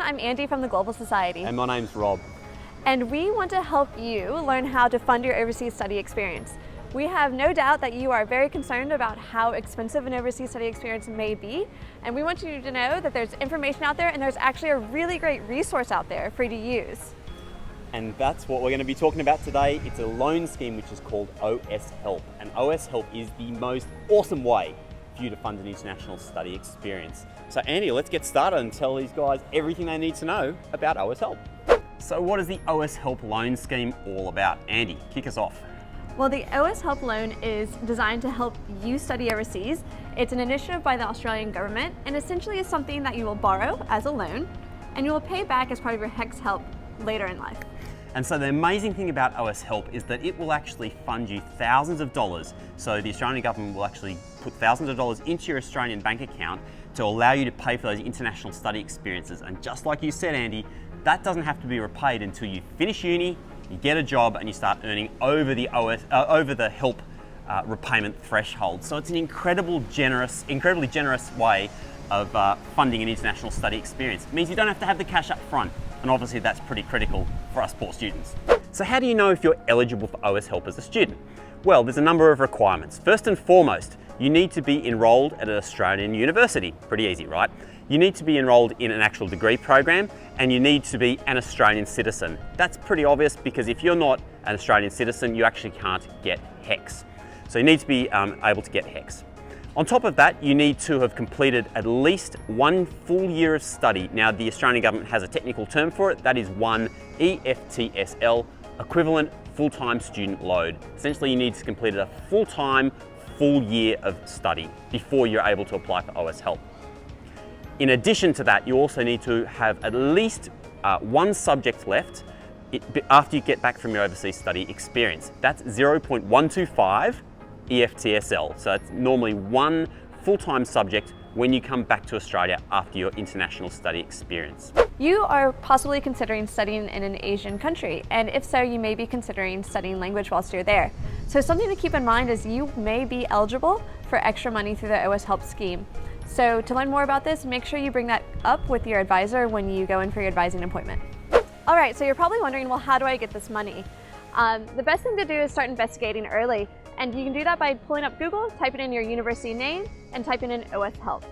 I'm Andy from the Global Society. And my name's Rob. And we want to help you learn how to fund your overseas study experience. We have no doubt that you are very concerned about how expensive an overseas study experience may be, and we want you to know that there's information out there and there's actually a really great resource out there for you to use. And that's what we're going to be talking about today. It's a loan scheme which is called OS Help. And OS Help is the most awesome way for you to fund an international study experience. So Andy, let's get started and tell these guys everything they need to know about OS Help. So what is the OS Help loan scheme all about? Andy, kick us off. Well, the OS Help loan is designed to help you study overseas. It's an initiative by the Australian government and essentially is something that you will borrow as a loan and you will pay back as part of your HECS help later in life. And so the amazing thing about OS Help is that it will actually fund you thousands of dollars. So the Australian government will actually put thousands of dollars into your Australian bank account to allow you to pay for those international study experiences. And just like you said, Andy, that doesn't have to be repaid until you finish uni, you get a job and you start earning over the help repayment threshold. So it's an incredibly generous way of funding an international study experience. It means you don't have to have the cash up front, and obviously that's pretty critical for us poor students. So how do you know if you're eligible for OS Help as a student? Well, there's a number of requirements. First and foremost, you need to be enrolled at an Australian university. Pretty easy, right? You need to be enrolled in an actual degree program and you need to be an Australian citizen. That's pretty obvious because if you're not an Australian citizen, you actually can't get HECS. So you need to be able to get HECS. On top of that, you need to have completed at least 1 full year of study. Now, the Australian government has a technical term for it. That is 1 EFTSL, equivalent full-time student load. Essentially, you need to complete a full year of study before you're able to apply for OS Help. In addition to that, you also need to have at least 1 subject left after you get back from your overseas study experience. That's 0.125 EFTSL. So that's normally 1 full-time subject when you come back to Australia after your international study experience. You are possibly considering studying in an Asian country, and if so, you may be considering studying language whilst you're there. So something to keep in mind is you may be eligible for extra money through the OS Help scheme. So to learn more about this, make sure you bring that up with your advisor when you go in for your advising appointment. All right, so you're probably wondering, well, how do I get this money? The best thing to do is start investigating early, and you can do that by pulling up Google, typing in your university name, and typing in OS Help.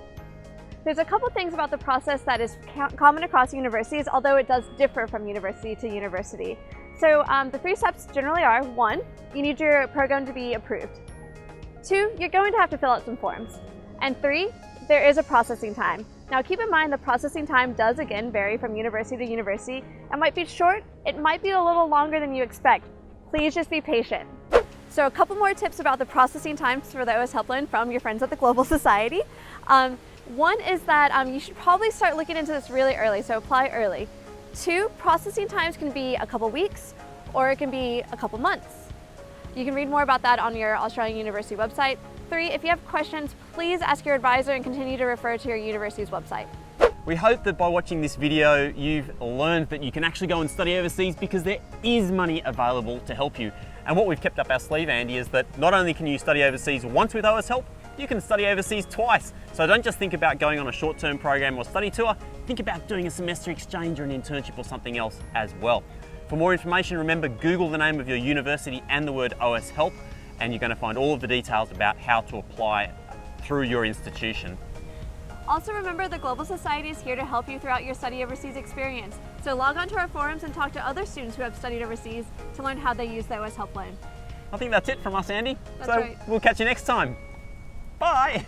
There's a couple things about the process that is common across universities, although it does differ from university to university. So the 3 steps generally are: 1, you need your program to be approved. 2, you're going to have to fill out some forms. And 3, there is a processing time. Now keep in mind the processing time does again vary from university to university. It might be short, it might be a little longer than you expect. Please just be patient. So a couple more tips about the processing times for the OS Help loan from your friends at the Global Society. 1 is that you should probably start looking into this really early, so apply early. 2, processing times can be a couple weeks or it can be a couple months. You can read more about that on your Australian University website. 3, if you have questions, please ask your advisor and continue to refer to your university's website. We hope that by watching this video, you've learned that you can actually go and study overseas because there is money available to help you. And what we've kept up our sleeve, Andy, is that not only can you study overseas once with OS Help, you can study overseas twice. So don't just think about going on a short-term program or study tour, think about doing a semester exchange or an internship or something else as well. For more information, remember, Google the name of your university and the word OS Help, and you're going to find all of the details about how to apply through your institution. Also remember, the Global Society is here to help you throughout your study overseas experience. So log on to our forums and talk to other students who have studied overseas to learn how they use the OS Help loan. I think that's it from us, Andy. That's right. We'll catch you next time. Bye.